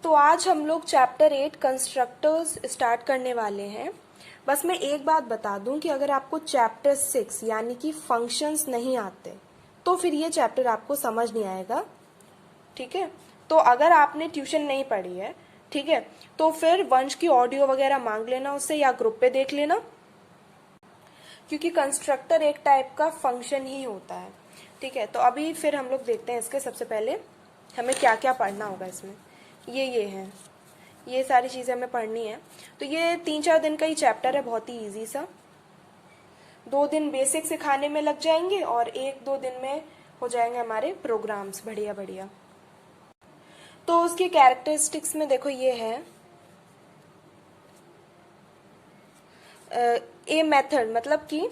तो आज हम लोग चैप्टर 8 कंस्ट्रक्टर्स स्टार्ट करने वाले हैं। बस मैं एक बात बता दूं कि अगर आपको चैप्टर 6 यानी कि फंक्शंस नहीं आते तो फिर ये चैप्टर आपको समझ नहीं आएगा, ठीक है। तो अगर आपने ट्यूशन नहीं पढ़ी है, ठीक है, तो फिर वंश की ऑडियो वगैरह मांग लेना उससे या ग्रुप पे देख लेना, क्योंकि कंस्ट्रक्टर एक टाइप का फंक्शन ही होता है, ठीक है। तो अभी फिर हम लोग देखते हैं इसके सबसे पहले हमें क्या क्या पढ़ना होगा इसमें। ये है, ये सारी चीज़ें हमें पढ़नी है। तो ये 3-4 दिन का ही चैप्टर है, बहुत ही इजी सा। 2 दिन बेसिक सिखाने में लग जाएंगे और 1-2 दिन में हो जाएंगे हमारे प्रोग्राम्स बढ़िया बढ़िया। तो उसकी कैरेक्टरिस्टिक्स में देखो ये है ए मेथड, मतलब कि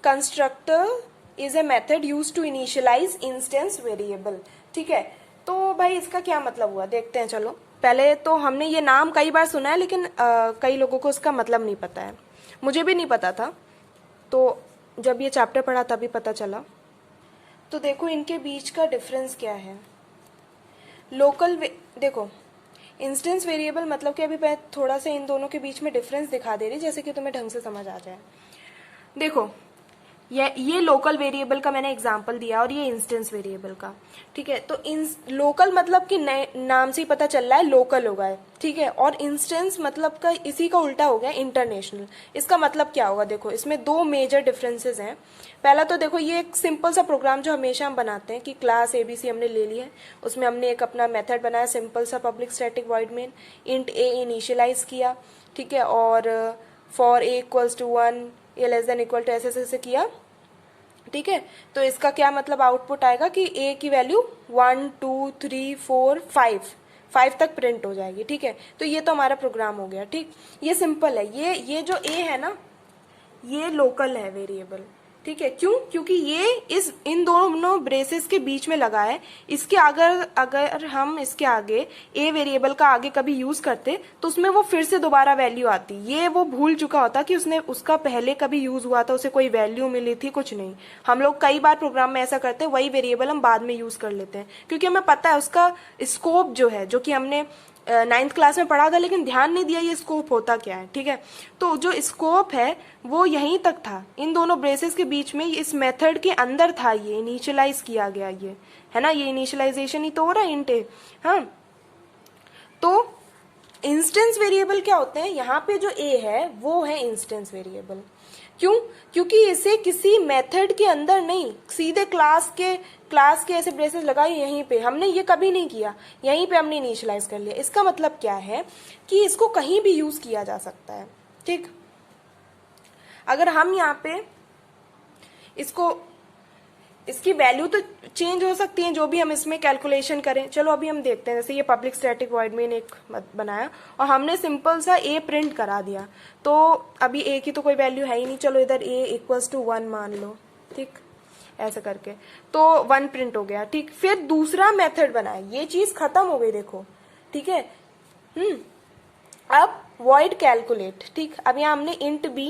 constructor is a method use to initialize instance variable, ठीक है। तो भाई इसका क्या मतलब हुआ देखते हैं। चलो पहले तो हमने ये नाम कई बार सुना है, लेकिन कई लोगों को इसका मतलब नहीं पता है, मुझे भी नहीं पता था। तो जब ये चैप्टर पढ़ा तभी पता चला। तो देखो इनके बीच का डिफरेंस क्या है। देखो इंस्टेंस वेरिएबल मतलब कि अभी मैं थोड़ा सा इन दोनों के बीच में डिफरेंस दिखा दे रही जैसे कि तुम्हें ढंग से समझ आ जाए। देखो ये लोकल वेरिएबल का मैंने एग्जांपल दिया और ये इंस्टेंस वेरिएबल का, ठीक है। तो लोकल मतलब कि नाम से ही पता चल रहा है लोकल होगा, ठीक है। और इंस्टेंस मतलब का इसी का उल्टा हो गया इंटरनेशनल। इसका मतलब क्या होगा, देखो इसमें 2 मेजर डिफरेंसेस हैं। पहला तो देखो ये एक सिंपल सा प्रोग्राम जो हमेशा हम बनाते हैं कि क्लास ABC हमने ले ली है, उसमें हमने एक अपना मेथड बनाया सिंपल सा public static void main, int a initialize किया, ठीक है। और फॉर a इक्वल्स टू 1 ये लेस देन इक्वल टू ऐसे किया, ठीक है। तो इसका क्या मतलब आउटपुट आएगा कि a की वैल्यू 1 2 3 4 5 तक प्रिंट हो जाएगी, ठीक है। तो ये तो हमारा प्रोग्राम हो गया, ठीक। ये सिंपल है। ये जो a है ना, ये लोकल है वेरिएबल, ठीक है। क्यों? क्योंकि ये इन दोनों ब्रेसेस के बीच में लगा है। इसके अगर हम इसके आगे ए वेरिएबल का आगे कभी यूज करते तो उसमें वो फिर से दोबारा वैल्यू आती। ये वो भूल चुका होता कि उसका पहले कभी यूज हुआ था, उसे कोई वैल्यू मिली थी, कुछ नहीं। हम लोग कई बार प्रोग्राम में ऐसा करते हैं, वही वेरिएबल हम बाद में यूज कर लेते हैं क्योंकि हमें पता है उसका स्कोप जो है, जो कि हमने 9th क्लास में पढ़ा था लेकिन ध्यान नहीं दिया ये स्कोप होता क्या है, ठीक है। तो जो स्कोप है वो यहीं तक था, इन दोनों ब्रेसेस के बीच में, इस मेथड के अंदर था, ये इनिशियलाइज किया गया, ये है ना, ये इनिशियलाइजेशन ही तो हो रहा है इंट ए। हाँ, तो इंस्टेंस वेरिएबल क्या होते हैं, यहाँ पे जो ए है वो है इंस्टेंस वेरिएबल। क्यों? क्योंकि इसे किसी मेथड के अंदर नहीं, सीधे क्लास के ऐसे ब्रेसेस लगाए यहीं पे, हमने ये कभी नहीं किया, यहीं पे हमने इनिशियलाइज कर लिया। इसका मतलब क्या है कि इसको कहीं भी यूज किया जा सकता है, ठीक। अगर हम यहाँ पे इसकी वैल्यू तो चेंज हो सकती है जो भी हम इसमें कैलकुलेशन करें। चलो अभी हम देखते हैं, जैसे ये पब्लिक स्टैटिक वॉइड मेन एक बनाया और हमने सिंपल सा a प्रिंट करा दिया, तो अभी a की तो कोई वैल्यू है ही नहीं। चलो इधर a इक्वल्स टू 1 मान लो, ठीक, ऐसा करके तो 1 प्रिंट हो गया, ठीक। फिर दूसरा मेथड बनाया, ये चीज खत्म हो गई, देखो, ठीक है। अब वॉइड कैलकुलेट, ठीक। अब यहाँ हमने इंट b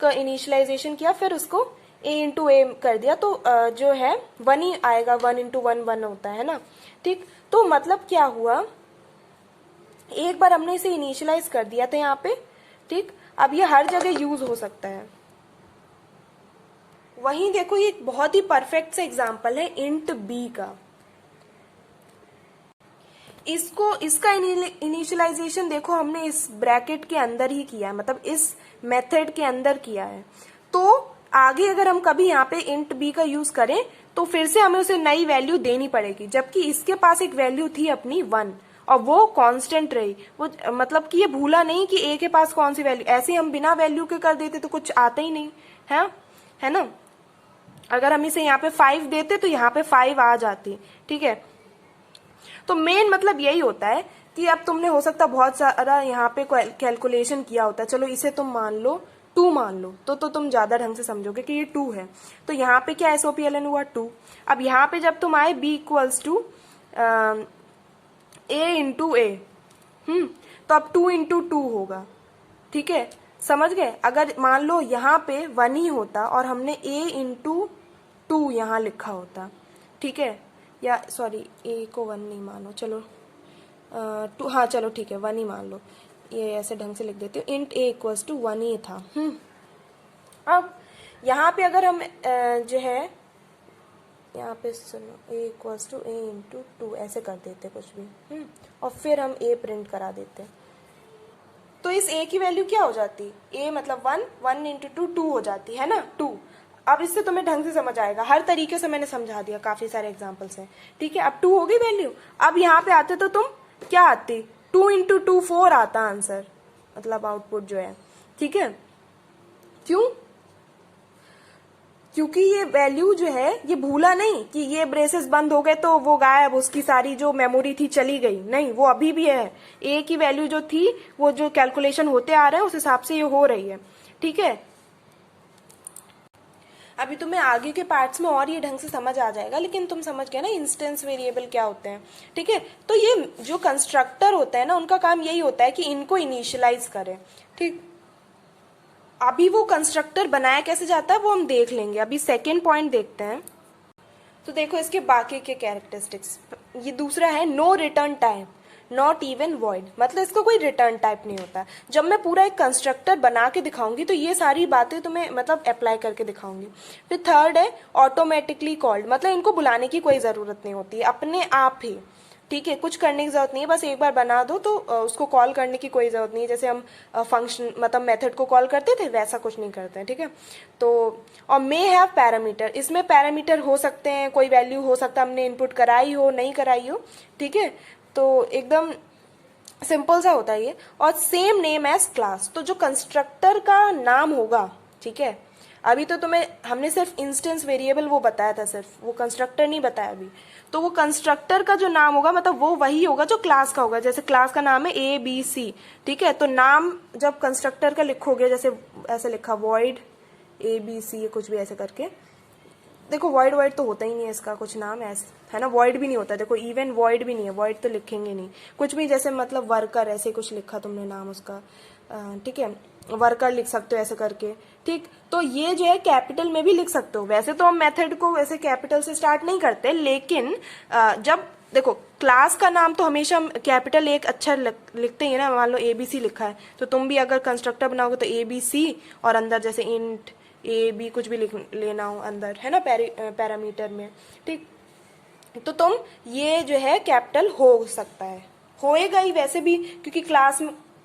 का इनिशियलाइजेशन किया, फिर उसको a इंटू ए कर दिया, तो जो है 1 ही आएगा, 1 इंटू 1 1 होता है ना, ठीक। तो मतलब क्या हुआ, एक बार हमने इसे इनिशियलाइज कर दिया था यहाँ पे, ठीक। अब ये हर जगह यूज हो सकता है। वहीं देखो ये एक बहुत ही परफेक्ट सा एग्जांपल है इंट b का। इसका इनिशियलाइजेशन देखो हमने इस ब्रैकेट के अंदर ही किया है, मतलब इस मेथड के अंदर किया है। तो आगे अगर हम कभी यहाँ पे इंट b का यूज करें तो फिर से हमें उसे नई वैल्यू देनी पड़ेगी, जबकि इसके पास एक वैल्यू थी अपनी 1 और वो कांस्टेंट रही। वो मतलब कि ये भूला नहीं कि a के पास कौन सी वैल्यू, ऐसे हम बिना वैल्यू के कर देते तो कुछ आता ही नहीं है ना। अगर हम इसे यहाँ पे 5 देते तो यहाँ पे 5 आ जाती, ठीक है। तो मेन मतलब यही होता है कि अब तुमने हो सकता बहुत सारा यहाँ पे कैलकुलेशन किया होता है। चलो इसे तुम मान लो 2 मान लो, तो तुम ज्यादा ढंग से समझोगे कि ये 2 है। तो यहाँ पे क्या SOPLN हुआ 2। अब यहाँ पे जब तुम आए b equals to a into A, तो अब 2 इंटू 2 होगा, ठीक है, समझ गए। अगर मान लो यहाँ पे 1 ही होता और हमने a इंटू 2 यहाँ लिखा होता, ठीक है, या सॉरी a को 1 नहीं मानो, चलो 2, हाँ चलो ठीक है 1 ही मान लो, ये ऐसे ढंग से लिख देती हूँ, इंट ए इक्वल्स टू 1 ही था। अब यहाँ पे अगर हम जो है यहाँ पे सुनो ए इक्वल्स टू ए इंटू 2 ऐसे कर देते कुछ भी, और फिर हम ए प्रिंट करा देते, तो इस ए की वैल्यू क्या हो जाती, ए मतलब 1, 1 इंटू 2 2 हो जाती है ना, 2। अब इससे तुम्हें ढंग से समझ आएगा, हर तरीके से मैंने समझा दिया, काफी सारे एग्जाम्पल्स हैं, ठीक है। अब 2 हो गई वैल्यू। अब यहाँ पे आते तो तुम क्या आती, 2 इंटू 2 4 आता आंसर, मतलब आउटपुट जो है, ठीक है। क्यों? क्योंकि ये वैल्यू जो है ये भूला नहीं कि ये ब्रेसेस बंद हो गए तो वो गायब, उसकी सारी जो मेमोरी थी चली गई, नहीं, वो अभी भी है। ए की वैल्यू जो थी वो जो कैलकुलेशन होते आ रहे हैं उस हिसाब से ये हो रही है, ठीक है। अभी तुम्हें आगे के पार्ट्स में और ये ढंग से समझ आ जाएगा, लेकिन तुम समझ गए ना इंस्टेंस वेरिएबल क्या होते हैं, ठीक है। तो ये जो कंस्ट्रक्टर होता है ना, उनका काम यही होता है कि इनको इनिशियलाइज करें, ठीक। अभी वो कंस्ट्रक्टर बनाया कैसे जाता है वो हम देख लेंगे। अभी सेकेंड पॉइंट देखते हैं। तो देखो इसके बाकी के कैरेक्टरिस्टिक्स, ये दूसरा है no return type, not even void, मतलब इसका कोई रिटर्न टाइप नहीं होता। जब मैं पूरा एक कंस्ट्रक्टर बना के दिखाऊंगी तो ये सारी बातें तुम्हें मतलब अप्लाई करके दिखाऊंगी। फिर थर्ड है ऑटोमेटिकली कॉल्ड, मतलब इनको बुलाने की कोई जरूरत नहीं होती, अपने आप ही, ठीक है, कुछ करने की जरूरत नहीं है, बस एक बार बना दो तो उसको कॉल करने की कोई जरूरत नहीं है, जैसे हम फंक्शन मतलब मेथड को कॉल करते थे वैसा कुछ नहीं करते हैं, ठीक है। तो और मे हैव पैरामीटर, इसमें पैरामीटर हो सकते हैं, कोई वैल्यू हो सकता है हमने इनपुट कराई हो नहीं कराई हो, ठीक है। तो एकदम सिंपल सा होता है ये। और सेम नेम एज क्लास, तो जो कंस्ट्रक्टर का नाम होगा, ठीक है, अभी तो तुम्हें हमने सिर्फ इंस्टेंस वेरिएबल वो बताया था, सिर्फ वो कंस्ट्रक्टर नहीं बताया अभी। तो वो कंस्ट्रक्टर का जो नाम होगा मतलब वो वही होगा जो क्लास का होगा, जैसे क्लास का नाम है ABC, ठीक है। तो नाम जब कंस्ट्रक्टर का लिखोगे, जैसे ऐसे लिखा वॉइड ABC कुछ भी ऐसे करके, देखो वॉइड वॉइड तो होता ही नहीं है इसका कुछ नाम ऐसे, है ना, वॉइड भी नहीं होता, देखो इवन वॉइड भी नहीं है, वॉइड तो लिखेंगे नहीं कुछ भी, जैसे मतलब वर्कर ऐसे कुछ लिखा तुमने नाम उसका, ठीक है, वर्कर लिख सकते हो ऐसे करके, ठीक। तो ये जो है कैपिटल में भी लिख सकते हो, वैसे तो हम मेथड को वैसे कैपिटल से स्टार्ट नहीं करते, लेकिन जब देखो क्लास का नाम तो हमेशा कैपिटल एक अक्षर लिखते ही है ना, मान लो ABC लिखा है तो तुम भी अगर कंस्ट्रक्टर बनाओगे तो ABC और अंदर जैसे इंट AB कुछ भी लिख लेना हो अंदर, है ना, पैरामीटर में, ठीक। तो तुम ये जो है कैपिटल हो सकता है, होएगा ही वैसे भी, क्योंकि क्लास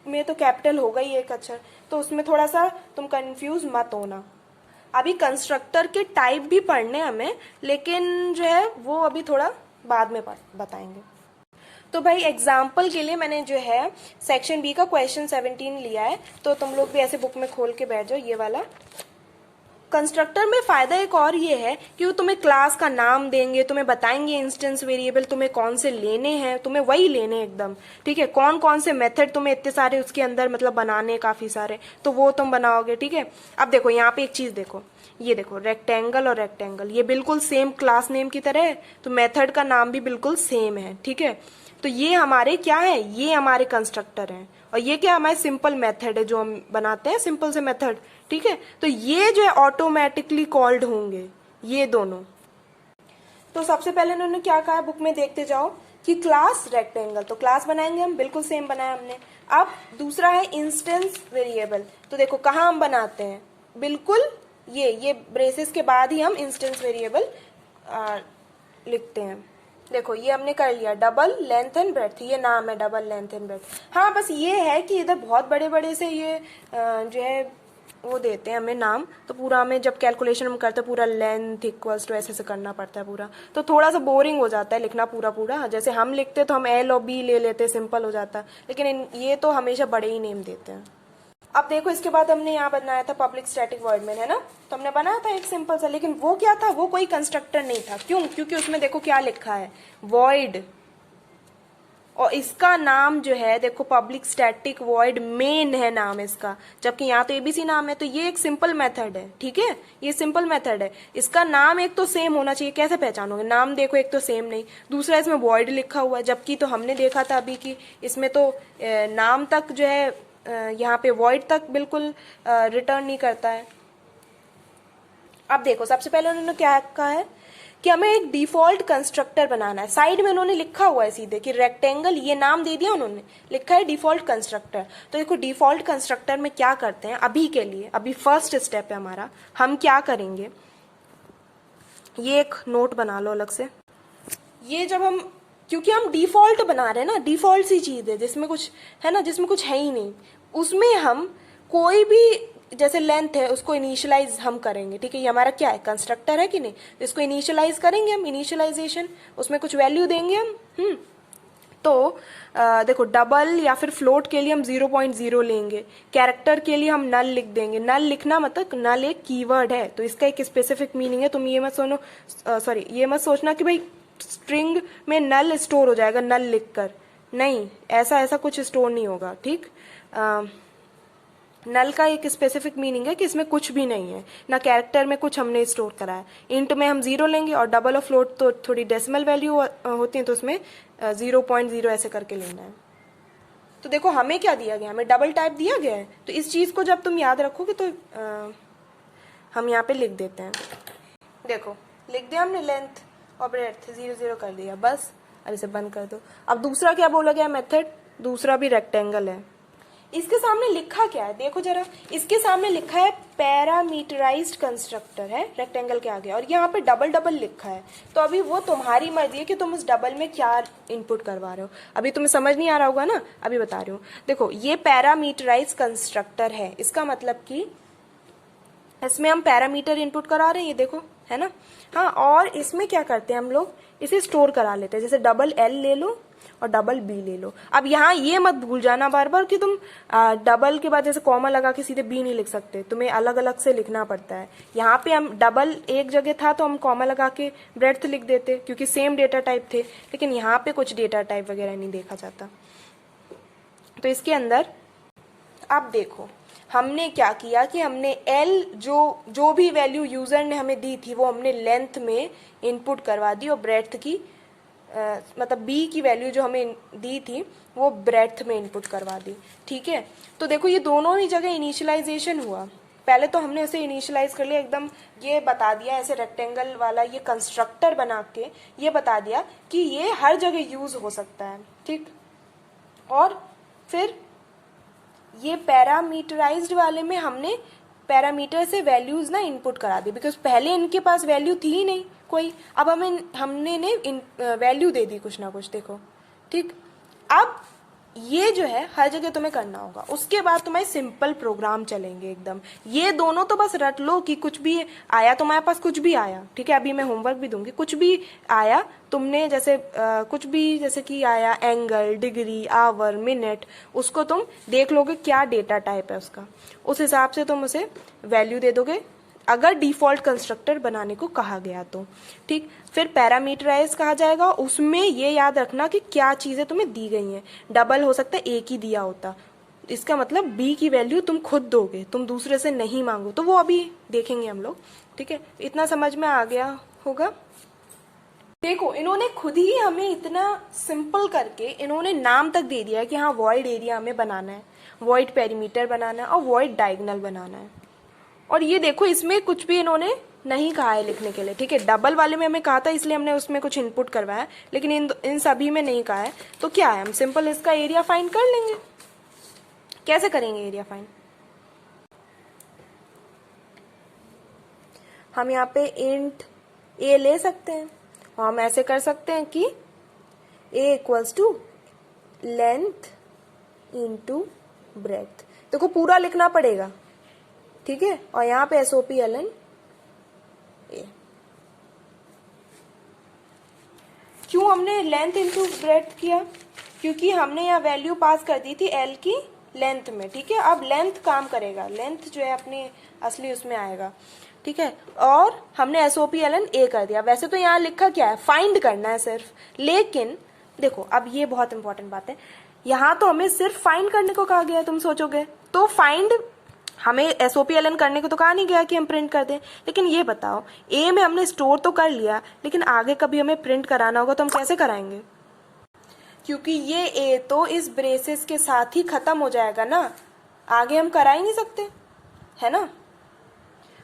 में तो कैपिटल होगा ही एक अक्षर, तो उसमें थोड़ा सा तुम कंफ्यूज मत होना। अभी कंस्ट्रक्टर के टाइप भी पढ़ने हमें, लेकिन जो है वो अभी थोड़ा बाद में बताएंगे। तो भाई एग्जाम्पल के लिए मैंने जो है सेक्शन बी का क्वेश्चन 17 लिया है, तो तुम लोग भी ऐसे बुक में खोल के बैठ जाओ, ये वाला। कंस्ट्रक्टर में फायदा एक और ये है कि वो तुम्हें क्लास का नाम देंगे, तुम्हें बताएंगे इंस्टेंस वेरिएबल तुम्हें कौन से लेने हैं, तुम्हें वही लेने हैं एकदम, ठीक है। कौन कौन से मेथड तुम्हें इतने सारे उसके अंदर मतलब बनाने काफी सारे, तो वो तुम बनाओगे, ठीक है। अब देखो यहाँ पे एक चीज देखो, ये देखो रेक्टेंगल और रेक्टेंगल, ये बिल्कुल सेम क्लास नेम की तरह है, तो मेथड का नाम भी बिल्कुल सेम है, ठीक है। तो ये हमारे क्या है, ये हमारे कंस्ट्रक्टर हैं, और ये क्या हमारे सिंपल मेथड है जो हम बनाते हैं, सिंपल से मेथड, ठीक है। तो ये जो है ऑटोमेटिकली कॉल्ड होंगे ये दोनों। तो सबसे पहले उन्होंने क्या कहा बुक में, देखते जाओ कि क्लास रेक्टेंगल, तो क्लास बनाएंगे हम, बिल्कुल सेम बनाया हमने। अब दूसरा है इंस्टेंस वेरिएबल, तो देखो कहाँ हम बनाते हैं, बिल्कुल ये ब्रेसेस के बाद ही हम इंस्टेंस वेरिएबल लिखते हैं। देखो ये हमने कर लिया, डबल लेंथ एंड ब्रेड्थ, ये नाम है डबल लेंथ एंड ब्रेड्थ। हाँ बस ये है कि इधर बहुत बड़े बड़े से ये जो है वो देते हैं हमें नाम, तो पूरा हमें जब कैलकुलेशन हम करते हैं पूरा लेंथ इक्वल्स टू ऐसे करना पड़ता है पूरा, तो थोड़ा सा बोरिंग हो जाता है लिखना पूरा पूरा। जैसे हम लिखते तो हम L और B ले लेते, सिंपल हो जाता, लेकिन ये तो हमेशा बड़े ही नेम देते हैं। अब देखो इसके बाद हमने यहाँ बनाया था पब्लिक स्टैटिक वॉइड मेन, है ना, तो हमने बनाया था एक सिंपल सा, लेकिन वो क्या था, वो कोई कंस्ट्रक्टर नहीं था। क्यों? क्योंकि उसमें देखो क्या लिखा है, वॉइड, और इसका नाम जो है देखो पब्लिक स्टैटिक वॉइड मेन है नाम इसका, जबकि यहाँ तो ABC नाम है, तो ये एक सिंपल मेथड है, ठीक है, ये सिंपल मेथड है। इसका नाम एक तो सेम होना चाहिए, कैसे पहचानोगे, नाम देखो एक तो सेम नहीं, दूसरा इसमें वॉइड लिखा हुआ है, जबकि तो हमने देखा था अभी कि इसमें तो नाम तक जो है यहाँ पे वॉइड तक बिल्कुल रिटर्न नहीं करता है। अब देखो सबसे पहले उन्होंने क्या कहा है कि हमें एक डिफॉल्ट कंस्ट्रक्टर बनाना है। साइड में उन्होंने लिखा हुआ है सीधे कि रेक्टेंगल, ये नाम दे दिया उन्होंने, लिखा है डिफॉल्ट कंस्ट्रक्टर। तो देखो डिफॉल्ट कंस्ट्रक्टर में क्या करते हैं अभी के लिए, अभी फर्स्ट स्टेप है हमारा, हम क्या करेंगे, ये एक नोट बना लो अलग से। ये जब हम, क्योंकि हम डिफॉल्ट बना रहे हैं ना, डिफॉल्ट सी चीज है जिसमें कुछ है ना, जिसमें कुछ है ही नहीं, उसमें हम कोई भी जैसे लेंथ है उसको इनिशियलाइज हम करेंगे, ठीक है। ये हमारा क्या है, कंस्ट्रक्टर है कि नहीं, तो इसको इनिशियलाइज करेंगे हम, इनिशियलाइजेशन, उसमें कुछ वैल्यू देंगे हम। तो देखो डबल या फिर फ्लोट के लिए हम 0.0 लेंगे, कैरेक्टर के लिए हम नल लिख देंगे। नल लिखना मतलब नल एक कीवर्ड है, तो इसका एक स्पेसिफिक मीनिंग है। तुम ये मत सुनो, सॉरी ये मत सोचना कि भाई स्ट्रिंग में नल स्टोर हो जाएगा नल लिखकर, नहीं, ऐसा कुछ स्टोर नहीं होगा, ठीक। नल का एक स्पेसिफिक मीनिंग है कि इसमें कुछ भी नहीं है, ना कैरेक्टर में कुछ हमने स्टोर करा है। इंट में हम 0 लेंगे, और डबल और फ्लोट तो थोड़ी डेसिमल वैल्यू होती है, तो उसमें 0.0 ऐसे करके लेना है। तो देखो हमें क्या दिया गया, हमें डबल टाइप दिया गया है, तो इस चीज को जब तुम याद रखोगे तो हम यहाँ पे लिख देते हैं। देखो लिख दिया हमने, लेंथ और ब्रेड्थ 0 कर दिया, बस। अब इसे बंद कर दो। अब दूसरा क्या बोला गया मेथड, दूसरा भी रेक्टेंगल है। इसके सामने लिखा क्या है, देखो जरा, इसके सामने लिखा है पैरामीटराइज्ड कंस्ट्रक्टर है रेक्टेंगल के आगे, और यहाँ पे डबल लिखा है। तो अभी वो तुम्हारी मर्जी है कि तुम उस डबल में क्या इनपुट करवा रहे हो। अभी तुम्हें समझ नहीं आ रहा होगा ना, अभी बता रही हूँ। देखो ये पैरामीटराइज्ड कंस्ट्रक्टर है, इसका मतलब कि इसमें हम पैरामीटर इनपुट करा रहे हैं, ये देखो, है ना। हाँ, और इसमें क्या करते हैं हम लोग, इसे स्टोर करा लेते हैं। जैसे डबल एल ले लो और डबल बी ले लो। अब यहाँ ये मत भूल जाना बार बार कि तुम डबल के बाद जैसे कॉमा लगा के सीधे बी नहीं लिख सकते, तुम्हें अलग अलग से लिखना पड़ता है। यहाँ पे हम डबल एक जगह था तो हम कॉमा लगा के ब्रेड्थ लिख देते क्योंकि सेम डेटा टाइप थे, लेकिन यहाँ पे कुछ डेटा टाइप वगैरह नहीं देखा जाता। तो इसके अंदर अब देखो हमने क्या किया कि हमने एल जो भी वैल्यू यूजर ने हमें दी थी वो हमने लेंथ में इनपुट करवा दी, और ब्रेड्थ की मतलब बी की वैल्यू जो हमें दी थी वो ब्रेड्थ में इनपुट करवा दी, ठीक है। तो देखो ये दोनों ही जगह इनिशियलाइजेशन हुआ। पहले तो हमने उसे इनिशियलाइज कर लिया, एकदम ये बता दिया ऐसे रेक्टेंगल वाला ये कंस्ट्रक्टर बना के ये बता दिया कि ये हर जगह यूज हो सकता है, ठीक। और फिर ये पैरामीटराइज्ड वाले में हमने पैरामीटर से वैल्यूज ना इनपुट करा दी, बिकॉज पहले इनके पास वैल्यू थी ही नहीं कोई। अब हमने वैल्यू दे दी कुछ ना कुछ, देखो, ठीक। अब ये जो है हर जगह तुम्हें करना होगा, उसके बाद तुम्हारे सिंपल प्रोग्राम चलेंगे एकदम। ये दोनों तो बस रट लो कि कुछ भी आया तुम्हारे पास, कुछ भी आया, ठीक है। अभी मैं होमवर्क भी दूंगी, कुछ भी आया तुमने, जैसे कुछ भी जैसे कि आया एंगल, डिग्री, आवर, मिनट, उसको तुम देख लोगे क्या डेटा टाइप है उसका, उस हिसाब से तुम उसे वैल्यू दे दोगे अगर डिफॉल्ट कंस्ट्रक्टर बनाने को कहा गया तो, ठीक। फिर पैरामीटराइज कहा जाएगा, उसमें ये याद रखना कि क्या चीजें तुम्हें दी गई हैं। डबल हो सकता है एक ही दिया होता, इसका मतलब बी की वैल्यू तुम खुद दोगे, तुम दूसरे से नहीं मांगो, तो वो अभी देखेंगे हम लोग, ठीक है। इतना समझ में आ गया होगा। देखो इन्होंने खुद ही हमें इतना सिंपल करके इन्होंने नाम तक दे दिया है कि हाँ वॉइड एरिया हमें बनाना है, वॉइड पेरीमीटर बनाना है और वॉइड डायगोनल बनाना है। और ये देखो इसमें कुछ भी इन्होंने नहीं कहा है लिखने के लिए, ठीक है। डबल वाले में हमें कहा था इसलिए हमने उसमें कुछ इनपुट करवाया, लेकिन इन सभी में नहीं कहा है। तो क्या है, हम सिंपल इसका एरिया फाइंड कर लेंगे। कैसे करेंगे एरिया फाइंड, हम यहाँ पे इंट ए ले सकते हैं, और हम ऐसे कर सकते हैं कि A equals to length into breadth. देखो पूरा लिखना पड़ेगा, ठीक है। और यहाँ पे SOPLN ए। क्यों हमने लेंथ इंटू ब्रेड्थ किया, क्योंकि हमने यहाँ वैल्यू पास कर दी थी एल की लेंथ में, ठीक है। अब लेंथ काम करेगा, लेंथ जो है अपने असली उसमें आएगा, ठीक है। और हमने SOPLN ए कर दिया। वैसे तो यहाँ लिखा क्या है, फाइंड करना है सिर्फ, लेकिन देखो अब ये बहुत इंपॉर्टेंट बात है, यहाँ तो हमें सिर्फ फाइंड करने को कहा गया। तुम सोचोगे तो फाइंड हमें SOPLN करने को तो कहा नहीं गया कि हम प्रिंट कर दें, लेकिन ये बताओ ए में हमने स्टोर तो कर लिया, लेकिन आगे कभी हमें प्रिंट कराना होगा तो हम कैसे कराएंगे, क्योंकि ये ए तो इस ब्रेसेस के साथ ही खत्म हो जाएगा ना, आगे हम करा ही नहीं सकते, है ना।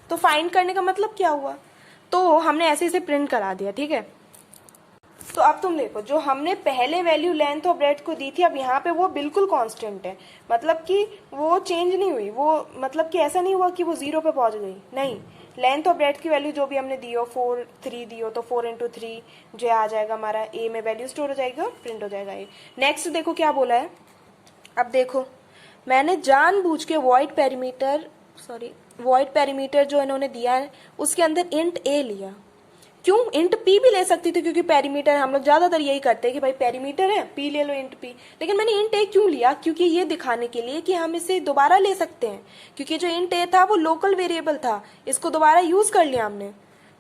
तो फाइंड करने का मतलब क्या हुआ, तो हमने ऐसे इसे प्रिंट करा दिया, ठीक है। तो अब तुम देखो, जो हमने पहले वैल्यू लेंथ और ब्रेड्थ को दी थी, अब यहाँ पे वो बिल्कुल कांस्टेंट है, मतलब कि वो चेंज नहीं हुई, वो मतलब कि ऐसा नहीं हुआ कि वो 0 पे पहुंच गई, नहीं। लेंथ और ब्रेड्थ की वैल्यू जो भी हमने दी हो, 4 3 दी हो, तो 4 × 3 जो आ जाएगा हमारा ए में वैल्यू स्टोर हो जाएगी और प्रिंट हो जाएगा ए। नेक्स्ट देखो क्या बोला है, अब देखो मैंने जानबूझ के वॉइड पेरीमीटर जो इन्होंने दिया है उसके अंदर इंट ए लिया। क्यों? इंट पी भी ले सकती थी, क्योंकि पेरीमीटर हम लोग ज्यादातर यही करते हैं कि भाई पेरीमीटर है, पी ले लो, इंट पी। लेकिन मैंने इंट ए क्यों लिया? क्योंकि ये दिखाने के लिए कि हम इसे दोबारा ले सकते हैं, क्योंकि जो इंट ए था वो लोकल वेरिएबल था, इसको दोबारा यूज कर लिया हमने,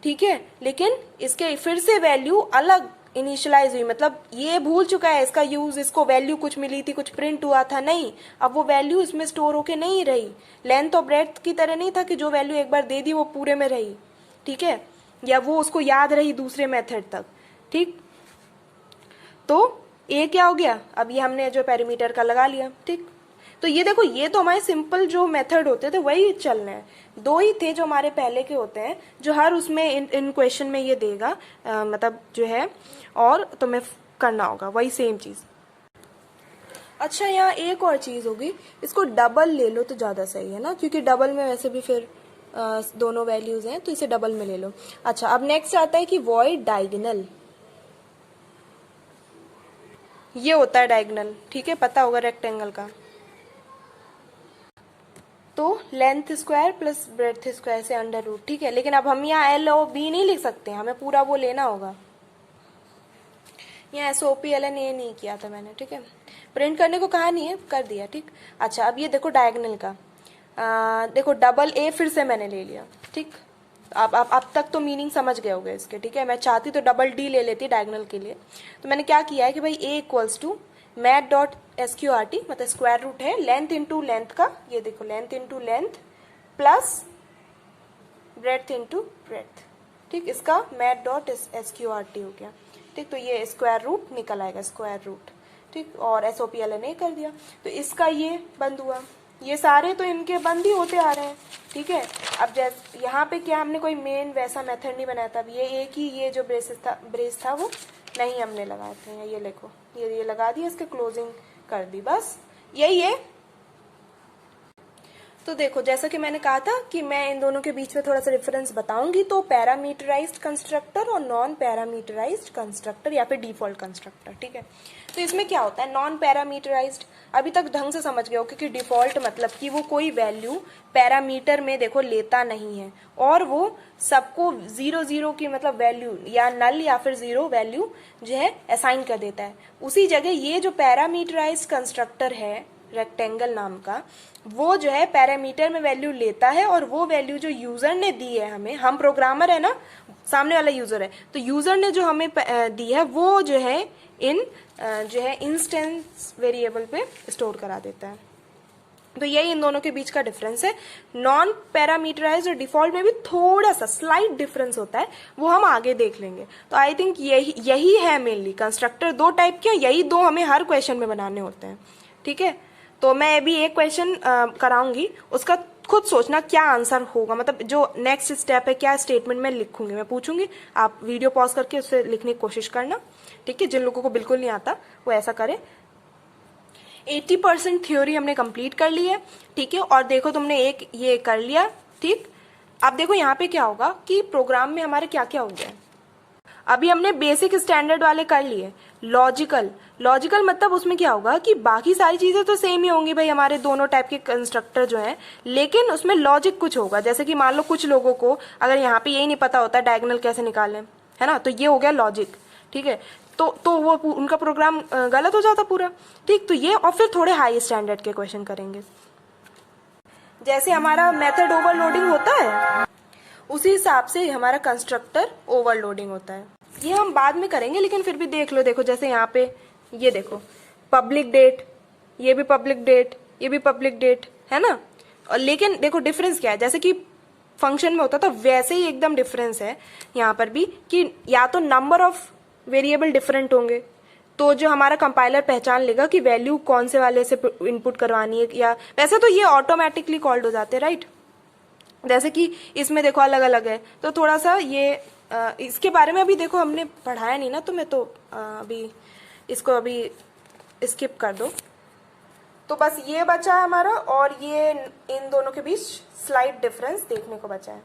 ठीक है। लेकिन इसके फिर से वैल्यू अलग इनिशियलाइज हुई, मतलब ये भूल चुका है इसका यूज, इसको वैल्यू कुछ मिली थी, कुछ प्रिंट हुआ था, नहीं, अब वो वैल्यू इसमें स्टोर होके नहीं रही। लेंथ और ब्रेड्थ की तरह नहीं था कि जो वैल्यू एक बार दे दी वो पूरे में रही, ठीक है, या वो उसको याद रही दूसरे मेथड तक, ठीक। तो ए क्या हो गया, अब ये हमने जो पेरीमीटर का लगा लिया, ठीक। तो ये देखो, ये तो हमारे सिंपल जो मेथड होते थे वही चल रहे हैं, 2 ही थे जो हमारे पहले के होते हैं, जो हर उसमें इन क्वेश्चन में ये देगा, मतलब जो है, और तुम्हें करना होगा वही सेम चीज। अच्छा, यहाँ एक और चीज होगी, इसको डबल ले लो तो ज्यादा सही है ना, क्योंकि डबल में वैसे भी फिर दोनों वैल्यूज हैं, तो इसे डबल में ले लो। अच्छा, अब नेक्स्ट आता है कि वॉइड डायगोनल, ये होता है डायगोनल, ठीक है, पता होगा रेक्टेंगल का। तो length square plus breadth square से अंडर रूट, ठीक है। लेकिन अब हम यहाँ एल और बी नहीं लिख सकते, हमें पूरा वो लेना होगा। यहाँ SOPLN ये नहीं किया था मैंने, ठीक है, प्रिंट करने को कहा नहीं है, कर दिया, ठीक। अच्छा, अब ये देखो डायगोनल का, देखो डबल ए फिर से मैंने ले लिया, ठीक। अब तक तो मीनिंग समझ गए होगे इसके, ठीक है। मैं चाहती तो डबल डी ले लेती डायगोनल के लिए, तो मैंने क्या किया है कि भाई ए इक्वल्स टू मैथ.SQRT, मतलब स्क्वायर रूट है लेंथ इंटू लेंथ का, ये देखो length into length plus breadth into breadth, ठीक, इसका मैथ.SQRT हो गया, ठीक। तो ये स्क्वायर रूट निकल आएगा, स्क्वायर रूट, ठीक, और SOPLN कर दिया, तो इसका ये बंद हुआ। ये सारे तो इनके बंद ही होते आ रहे हैं, ठीक है। अब जैसे यहाँ पे क्या हमने कोई मेन वैसा मेथड नहीं बनाया था, अब ये एक ही ये जो ब्रेस था वो नहीं हमने लगाए थे, ये देखो ये लगा दिया, इसके क्लोजिंग कर दी, बस यही है। तो देखो, जैसा कि मैंने कहा था कि मैं इन दोनों के बीच में थोड़ा सा डिफरेंस बताऊंगी, तो पैरामीटराइज्ड कंस्ट्रक्टर और नॉन पैरामीटराइज्ड कंस्ट्रक्टर या फिर डिफॉल्ट कंस्ट्रक्टर, ठीक है। तो इसमें क्या होता है, नॉन पैरामीटराइज्ड अभी तक ढंग से समझ गए हो, क्योंकि डिफॉल्ट मतलब कि वो कोई वैल्यू पैरामीटर में देखो लेता नहीं है, और वो सबको 0 0 की मतलब वैल्यू या नल या फिर 0 वैल्यू जो है असाइन कर देता है। उसी जगह ये जो पैरामीटराइज्ड कंस्ट्रक्टर है रेक्टेंगल नाम का, वो जो है पैरामीटर में वैल्यू लेता है, और वो वैल्यू जो यूजर ने दी है हमें, हम प्रोग्रामर है ना, सामने वाला यूजर है, तो यूजर ने जो हमें दी है वो जो है जो है इंस्टेंस वेरिएबल पे स्टोर करा देता है। तो यही इन दोनों के बीच का डिफरेंस है। नॉन पैरामीटराइज्ड और डिफॉल्ट में भी थोड़ा सा स्लाइट डिफरेंस होता है, वो हम आगे देख लेंगे। तो आई थिंक यही है मेनली कंस्ट्रक्टर, 2 टाइप के, यही 2 हमें हर क्वेश्चन में बनाने होते हैं, ठीक है। तो मैं अभी एक क्वेश्चन कराऊंगी, उसका खुद सोचना क्या आंसर होगा, मतलब जो नेक्स्ट स्टेप है, क्या स्टेटमेंट में लिखूंगी, मैं पूछूंगी, आप वीडियो पॉज करके उससे लिखने की कोशिश करना, ठीक है। जिन लोगों को बिल्कुल नहीं आता वो ऐसा करें। 80% थ्योरी हमने कंप्लीट कर ली है, ठीक है, और देखो तुमने एक ये कर लिया, ठीक। अब देखो यहाँ पे क्या होगा कि प्रोग्राम में हमारे क्या क्या हो गया। अभी हमने बेसिक स्टैंडर्ड वाले कर लिए। लॉजिकल मतलब उसमें क्या होगा कि बाकी सारी चीजें तो सेम ही होंगी भाई, हमारे दोनों टाइप के कंस्ट्रक्टर जो हैं, लेकिन उसमें लॉजिक कुछ होगा। जैसे कि मान लो कुछ लोगों को अगर यहाँ पे यही नहीं पता होता डायगोनल कैसे निकालें, है ना, तो ये हो गया लॉजिक, ठीक है। तो वो उनका प्रोग्राम गलत हो जाता पूरा, ठीक। तो ये, और फिर थोड़े हाई स्टैंडर्ड के क्वेश्चन करेंगे, जैसे हमारा मेथड ओवरलोडिंग होता है उसी हिसाब से हमारा कंस्ट्रक्टर ओवरलोडिंग होता है। ये हम बाद में करेंगे, लेकिन फिर भी देख लो। देखो जैसे यहाँ पे ये देखो पब्लिक डेट, ये भी पब्लिक डेट, ये भी पब्लिक डेट, है ना। और लेकिन देखो डिफरेंस क्या है, जैसे कि फंक्शन में होता था वैसे ही एकदम डिफरेंस है यहाँ पर भी, कि या तो नंबर ऑफ वेरिएबल डिफरेंट होंगे, तो जो हमारा कंपाइलर पहचान लेगा कि वैल्यू कौन से वाले से इनपुट करवानी है, या वैसे तो ये ऑटोमेटिकली कॉल्ड हो जाते हैं, राइट। जैसे कि इसमें देखो अलग अलग है, तो थोड़ा सा ये इसके बारे में अभी देखो हमने पढ़ाया नहीं ना, तो मैं तो अभी इसको अभी स्किप कर दो। तो बस ये बचा है हमारा, और ये इन दोनों के बीच स्लाइट डिफरेंस देखने को बचा है।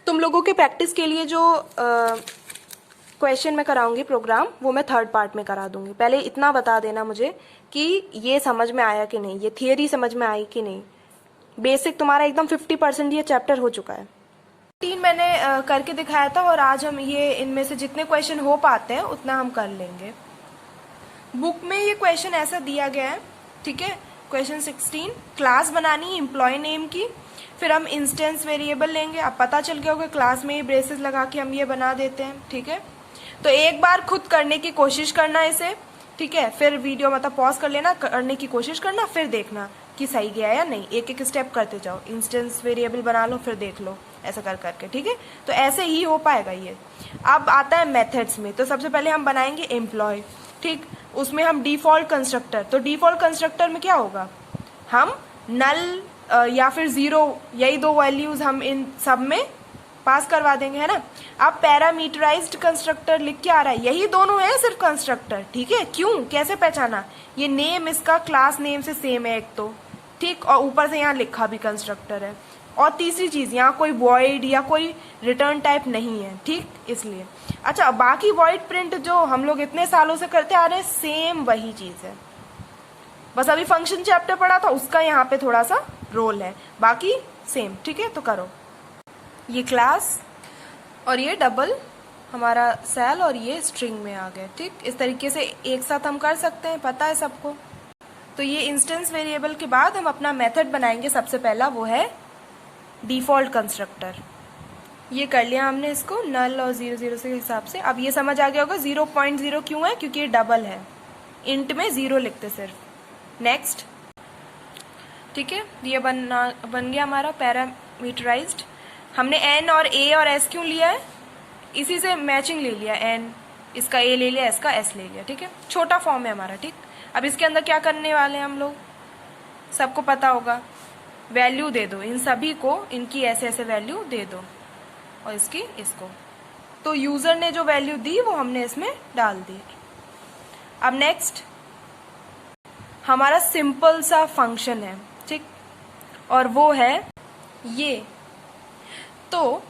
तुम लोगों के प्रैक्टिस के लिए जो क्वेश्चन मैं कराऊंगी प्रोग्राम, वो मैं थर्ड पार्ट में करा दूंगी। पहले इतना बता देना मुझे कि ये समझ में आया कि नहीं, ये थियरी समझ में आई कि नहीं। बेसिक तुम्हारा एकदम 50% ये चैप्टर हो चुका है। 3 मैंने करके दिखाया था, और आज हम ये इनमें से जितने क्वेश्चन हो पाते हैं उतना हम कर लेंगे। बुक में ये क्वेश्चन ऐसा दिया गया है, ठीक है। क्वेश्चन 16, क्लास बनानी एम्प्लॉय नेम की, फिर हम इंस्टेंस वेरिएबल लेंगे। अब पता चल गया होगा क्लास में ही ब्रेसेस लगा के हम ये बना देते हैं, ठीक है। तो एक बार खुद करने की कोशिश करना इसे, ठीक है। फिर वीडियो मतलब पॉज कर लेना, करने की कोशिश करना, फिर देखना कि सही गया या नहीं। एक एक स्टेप करते जाओ, इंस्टेंस वेरिएबल बना लो, फिर देख लो, ऐसा कर करके, ठीक है। तो ऐसे ही हो पाएगा ये। अब आता है मेथड्स में, तो सबसे पहले हम बनाएंगे एम्प्लॉय, ठीक। उसमें हम डिफॉल्ट कंस्ट्रक्टर, तो डिफॉल्ट कंस्ट्रक्टर में क्या होगा, हम नल या फिर 0, यही 2 वैल्यूज हम इन सब में पास करवा देंगे, है ना। अब पैरामीटराइज्ड कंस्ट्रक्टर लिख के आ रहा है, यही दोनों है सिर्फ कंस्ट्रक्टर, ठीक है। क्यों, कैसे पहचाना, ये नेम इसका क्लास नेम से सेम है एक तो, ठीक, और ऊपर से यहाँ लिखा भी कंस्ट्रक्टर है। और तीसरी चीज, यहाँ कोई वॉइड या कोई रिटर्न टाइप नहीं है, ठीक, इसलिए। अच्छा, बाकी वॉइड प्रिंट जो हम लोग इतने सालों से करते आ रहे हैं, सेम वही चीज है, बस अभी फंक्शन चैप्टर पढ़ा था उसका यहाँ पे थोड़ा सा रोल है, बाकी सेम, ठीक है। तो करो, ये क्लास और ये डबल हमारा सेल और ये स्ट्रिंग में आ गए, ठीक। इस तरीके से एक साथ हम कर सकते हैं, पता है सबको। तो ये इंस्टेंस वेरिएबल के बाद हम अपना मेथड बनाएंगे। सबसे पहला वो है डिफॉल्ट कंस्ट्रक्टर, ये कर लिया हमने इसको नल और 0 0 से हिसाब से। अब ये समझ आ गया होगा 0.0 क्यों है, क्योंकि ये डबल है, इंट में 0 लिखते सिर्फ। नेक्स्ट, ठीक है, ये बन गया हमारा पैरामीटराइज्ड। हमने एन और ए और एस क्यों लिया है, इसी से मैचिंग ले लिया, एन इसका ए ले लिया, इसका एस ले लिया, ठीक है। छोटा फॉर्म है हमारा, ठीक। अब इसके अंदर क्या करने वाले हैं हम लोग, सबको पता होगा, वैल्यू दे दो इन सभी को, इनकी ऐसे ऐसे वैल्यू दे दो, और इसकी इसको। तो यूजर ने जो वैल्यू दी वो हमने इसमें डाल दी। अब नेक्स्ट हमारा सिंपल सा फंक्शन है, ठीक, और वो है ये, तो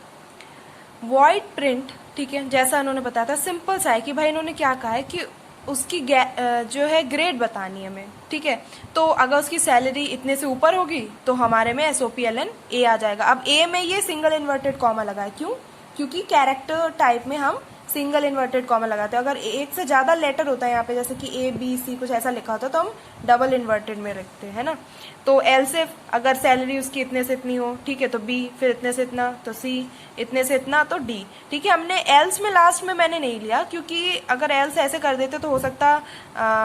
वॉइड प्रिंट, ठीक है, जैसा उन्होंने बताया था, सिंपल सा है कि भाई इन्होंने क्या कहा है कि उसकी जो है ग्रेड बतानी है हमें, ठीक है। तो अगर उसकी सैलरी इतने से ऊपर होगी तो हमारे में SOPLN A आ जाएगा। अब A में ये सिंगल इन्वर्टेड कॉमा लगा है, क्यों, क्योंकि कैरेक्टर टाइप में हम सिंगल इन्वर्टेड कॉमा लगाते हैं। अगर एक से ज्यादा लेटर होता है यहाँ पे, जैसे कि A B C कुछ ऐसा लिखा होता है, तो हम डबल इन्वर्टेड में रखते हैं ना। तो एल से अगर सैलरी उसकी इतने से इतनी हो, ठीक है, तो B, फिर इतने से इतना, तो C, इतने से इतना, तो D, ठीक है। हमने एल्स में लास्ट में मैंने नहीं लिया, क्योंकि अगर एल्स ऐसे कर देते तो हो सकता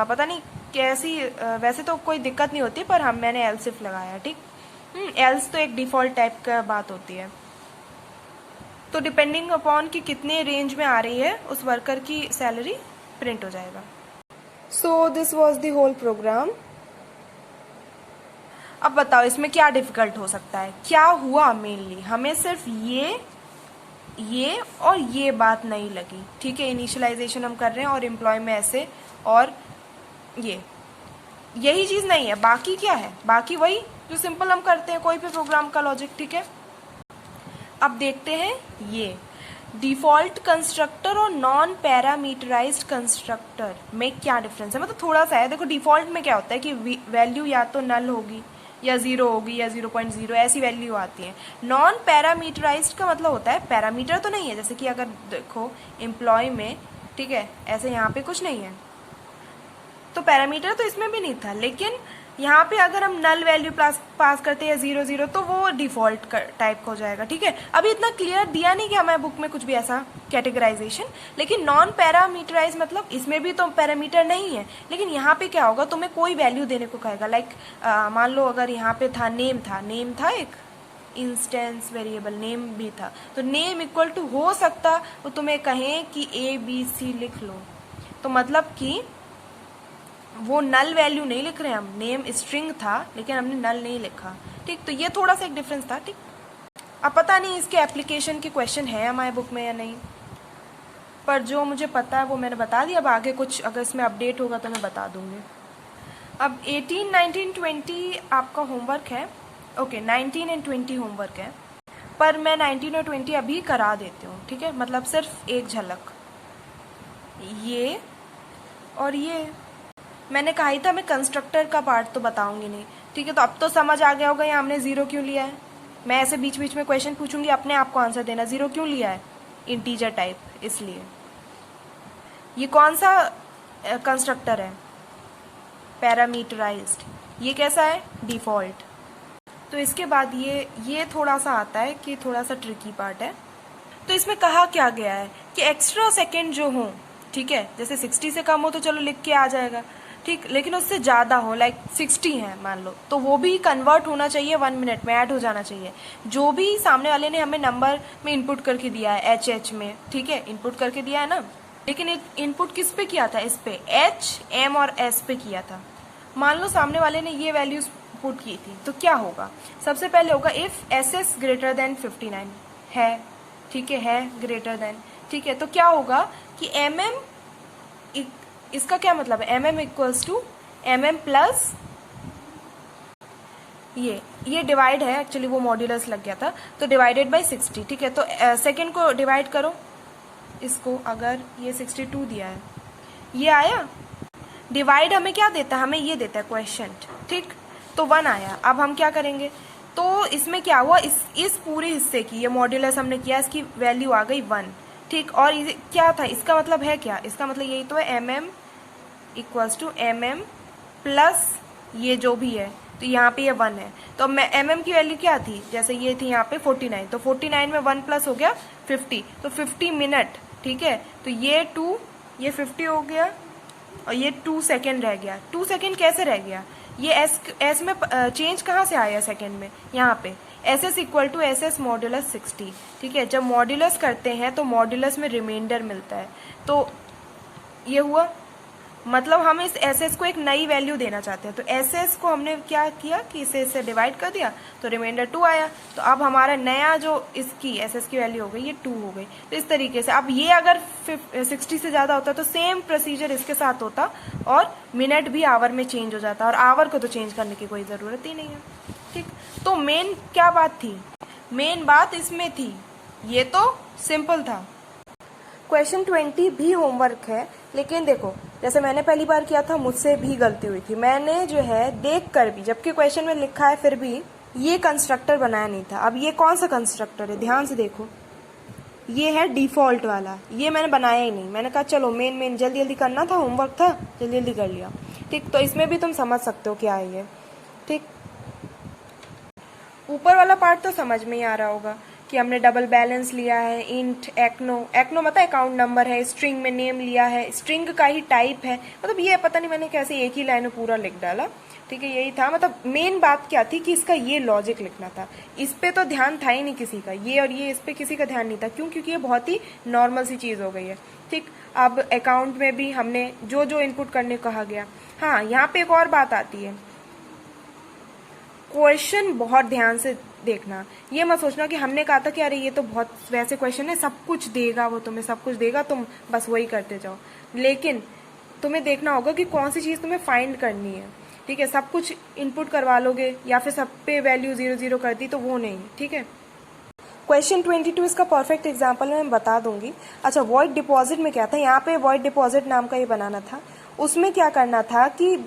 पता नहीं कैसी, वैसे तो कोई दिक्कत नहीं होती, पर मैंने एल सिर्फ लगाया, ठीक। एल्स तो एक डिफॉल्ट टाइप का बात होती है, तो डिपेंडिंग अपॉन कि कितने रेंज में आ रही है उस वर्कर की सैलरी प्रिंट हो जाएगा। So this was the whole program. अब बताओ इसमें क्या डिफिकल्ट हो सकता है, क्या हुआ, मेनली हमें सिर्फ ये और ये बात नहीं लगी, ठीक है। इनिशियलाइजेशन हम कर रहे हैं और एम्प्लॉय में ऐसे, और यही चीज नहीं है, बाकी क्या है, बाकी वही जो सिंपल हम करते हैं कोई भी प्रोग्राम का लॉजिक, ठीक है। अब देखते हैं ये डिफॉल्ट कंस्ट्रक्टर और नॉन पैरामीटराइज्ड कंस्ट्रक्टर में क्या डिफरेंस है। मतलब थोड़ा सा है, देखो डिफॉल्ट में क्या होता है कि वैल्यू या तो नल होगी या 0 होगी या 0.0 ऐसी वैल्यू आती है। नॉन पैरामीटराइज्ड का मतलब होता है पैरामीटर तो नहीं है, जैसे कि अगर देखो एम्प्लॉय में, ठीक है, ऐसे यहाँ पे कुछ नहीं है, तो पैरामीटर तो इसमें भी नहीं था, लेकिन यहाँ पे अगर हम नल वैल्यू पास करते हैं 0 0 तो वो डिफॉल्ट टाइप का हो जाएगा, ठीक है। अभी इतना क्लियर दिया नहीं कि हमारे बुक में कुछ भी ऐसा कैटेगराइजेशन, लेकिन नॉन पैरामीटराइज मतलब इसमें भी तो पैरामीटर नहीं है, लेकिन यहाँ पे क्या होगा, तुम्हें कोई वैल्यू देने को कहेगा। लाइक मान लो अगर यहाँ पे था नेम था एक इंस्टेंस वेरिएबल नेम भी था, तो नेम इक्वल टू हो सकता वो तुम्हें कहें कि ABC लिख लो, तो मतलब कि वो नल वैल्यू नहीं लिख रहे हम, नेम स्ट्रिंग था लेकिन हमने नल नहीं लिखा, ठीक। तो ये थोड़ा सा एक डिफरेंस था, ठीक। अब पता नहीं इसके एप्लीकेशन के क्वेश्चन है हमारे बुक में या नहीं, पर जो मुझे पता है वो मैंने बता दिया। अब आगे कुछ अगर इसमें अपडेट होगा तो मैं बता दूंगी। अब 18, 19, 20 आपका होमवर्क है। ओके 19 एंड 20 होमवर्क है, पर मैं 19 और 20 अभी करा देती हूँ, ठीक है। मतलब सिर्फ एक झलक, ये और ये। मैंने कहा ही था मैं कंस्ट्रक्टर का पार्ट तो बताऊंगी नहीं, ठीक है। तो अब तो समझ आ गया होगा यहाँ हमने ज़ीरो क्यों लिया है। मैं ऐसे बीच बीच में क्वेश्चन पूछूंगी, अपने आप को आंसर देना। ज़ीरो क्यों लिया है, इंटीजर टाइप, इसलिए। ये कौन सा कंस्ट्रक्टर है, पैरामीटराइज्ड। ये कैसा है, डिफ़ॉल्ट। तो इसके बाद ये थोड़ा सा आता है कि थोड़ा सा ट्रिकी पार्ट है। तो इसमें कहा क्या गया है कि एक्स्ट्रा सेकेंड जो हो, ठीक है, जैसे 60 से कम हो तो चलो लिख के आ जाएगा, ठीक, लेकिन उससे ज़्यादा हो, लाइक 60 है मान लो, तो वो भी कन्वर्ट होना चाहिए 1 मिनट में, ऐड हो जाना चाहिए। जो भी सामने वाले ने हमें नंबर में इनपुट करके दिया है, एच में, ठीक है, इनपुट करके दिया है ना, लेकिन इनपुट किस पे किया था, इस पे एच, एम और एस पे किया था। मान लो सामने वाले ने ये वैल्यूज पुट की थी, तो क्या होगा, सबसे पहले होगा if S S greater than 59 है, ठीक है ग्रेटर देन, ठीक है, तो क्या होगा कि एम एम, इसका क्या मतलब है, M M equals to M M plus ये डिवाइड है, एक्चुअली वो मॉड्यूलस लग गया था, तो डिवाइडेड बाय 60, ठीक है। तो सेकेंड को डिवाइड करो इसको, अगर ये 62 दिया है, ये आया, डिवाइड हमें क्या देता है, हमें ये देता है क्वेश्चन, ठीक, तो 1 आया। अब हम क्या करेंगे, तो इसमें क्या हुआ, इस पूरे हिस्से की ये मॉड्यूलस हमने किया, इसकी वैल्यू आ गई 1, ठीक। और क्या था, इसका मतलब है क्या, इसका मतलब यही तो है, M M equals to M M plus ये जो भी है, तो यहाँ पे ये 1 है, तो एम एम की वैल्यू क्या थी, जैसे ये थी यहाँ पे 49, तो 49 में 1 प्लस हो गया 50, तो 50 मिनट, ठीक है। तो ये 2, ये 50 हो गया, और ये 2 सेकेंड रह गया। 2 सेकेंड कैसे रह गया, ये एस में चेंज कहाँ से आया सेकेंड में, यहाँ पे S S equal to S S modulus 60, ठीक है। जब मॉड्यूलस करते हैं तो मॉड्यूलस में रिमाइंडर मिलता है, तो ये हुआ, मतलब हम इस एस एस को एक नई वैल्यू देना चाहते हैं, तो एस एस को हमने क्या किया कि इसे डिवाइड कर दिया, तो रिमाइंडर 2 आया, तो अब हमारा नया जो इसकी एस एस की वैल्यू हो गई, ये 2 हो गई। तो इस तरीके से, अब ये अगर 60 से ज़्यादा होता तो सेम प्रोसीजर इसके साथ होता, और मिनट भी आवर में चेंज हो जाता, और आवर को तो चेंज करने की कोई ज़रूरत ही नहीं है, ठीक। तो मेन क्या बात थी, मेन बात इसमें थी, ये तो सिंपल था। क्वेश्चन 20 भी होमवर्क है, लेकिन देखो जैसे मैंने पहली बार किया था, मुझसे भी गलती हुई थी, मैंने जो है देख कर भी, जबकि क्वेश्चन में लिखा है फिर भी ये कंस्ट्रक्टर बनाया नहीं था। अब ये कौन सा कंस्ट्रक्टर है, ध्यान से देखो, ये है डिफ़ॉल्ट वाला, ये मैंने बनाया ही नहीं। मैंने कहा चलो मेन जल्दी जल्दी करना था, होमवर्क था, जल्दी जल्दी कर लिया, ठीक। तो इसमें भी तुम समझ सकते हो क्या है ये, ठीक। ऊपर वाला पार्ट तो समझ में ही आ रहा होगा कि हमने डबल बैलेंस लिया है, इंट एक्नो मतलब अकाउंट नंबर है, स्ट्रिंग में नेम लिया है, स्ट्रिंग का ही टाइप है, मतलब ये पता नहीं मैंने कैसे एक ही लाइन में पूरा लिख डाला, ठीक है। यही था, मतलब मेन बात क्या थी कि इसका ये लॉजिक लिखना था, इस पे तो ध्यान था ही नहीं किसी का, ये और ये, इस पे किसी का ध्यान नहीं था, क्यों, क्योंकि ये बहुत ही नॉर्मल सी चीज़ हो गई है, ठीक। अब अकाउंट में भी हमने जो इनपुट करने को कहा गया। हाँ, यहाँ पे एक और बात आती है, क्वेश्चन बहुत ध्यान से देखना, ये मत सोचना कि हमने कहा था कि अरे ये तो बहुत वैसे क्वेश्चन है, सब कुछ देगा वो, तुम्हें सब कुछ देगा, तुम बस वही करते जाओ, लेकिन तुम्हें देखना होगा कि कौन सी चीज़ तुम्हें फाइंड करनी है, ठीक है। सब कुछ इनपुट करवा लोगे या फिर सब पे वैल्यू 0 0 कर दी, तो वो नहीं, ठीक है। क्वेश्चन 22 इसका परफेक्ट एग्जाम्पल मैं बता दूंगी। अच्छा, वॉइड डिपॉजिट में क्या था, यहाँ पे वॉइड डिपॉजिट नाम का ये बनाना था, उसमें क्या करना था कि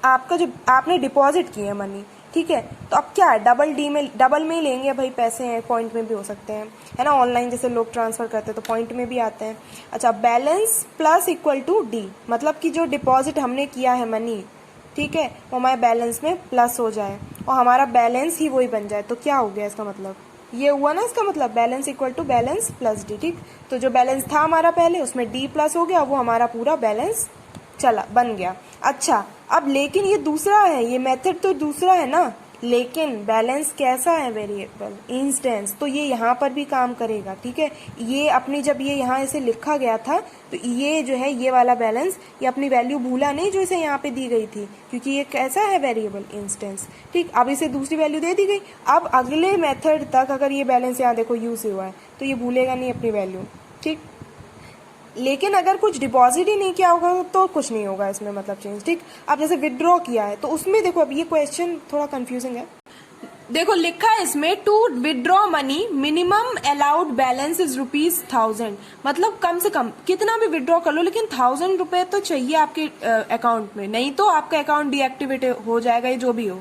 आपका जो आपने डिपॉजिट किए मनी, ठीक है, तो अब क्या है, डबल में ही लेंगे भाई, पैसे हैं, पॉइंट में भी हो सकते हैं, है ना, ऑनलाइन जैसे लोग ट्रांसफर करते हैं तो पॉइंट में भी आते हैं। अच्छा, balance plus equal to D, मतलब कि जो डिपॉजिट हमने किया है मनी, ठीक है, वो हमारे बैलेंस में प्लस हो जाए और हमारा बैलेंस ही वही बन जाए, तो क्या हो गया इसका मतलब, ये हुआ ना इसका मतलब, balance equal to balance plus D, ठीक। तो जो बैलेंस था हमारा पहले, उसमें डी प्लस हो गया, वो हमारा पूरा बैलेंस चला बन गया। अच्छा, अब लेकिन ये दूसरा है, ये मेथड तो दूसरा है ना, लेकिन बैलेंस कैसा है वेरिएबल, इंस्टेंस, तो ये यहाँ पर भी काम करेगा, ठीक है। ये अपनी जब ये यहाँ इसे लिखा गया था तो ये जो है ये वाला बैलेंस, ये अपनी वैल्यू भूला नहीं जो इसे यहाँ पे दी गई थी, क्योंकि ये कैसा है वेरिएबल, इंस्टेंस, ठीक। अब इसे दूसरी वैल्यू दे दी गई, अब अगले मेथड तक अगर ये बैलेंस यहाँ देखो यूज हुआ है तो ये भूलेगा नहीं अपनी वैल्यू, ठीक। लेकिन अगर कुछ डिपॉजिट ही नहीं किया होगा तो कुछ नहीं होगा इसमें मतलब चेंज, ठीक। अब जैसे विदड्रॉ किया है तो उसमें देखो, अब ये क्वेश्चन थोड़ा कंफ्यूजिंग है। देखो लिखा है इसमें, to withdraw money minimum allowed balance is ₹1000, मतलब कम से कम कितना भी विदड्रॉ कर लो लेकिन 1000 रुपए तो चाहिए आपके अकाउंट में, नहीं तो आपका अकाउंट डीएक्टिवेट हो जाएगा, ये जो भी हो।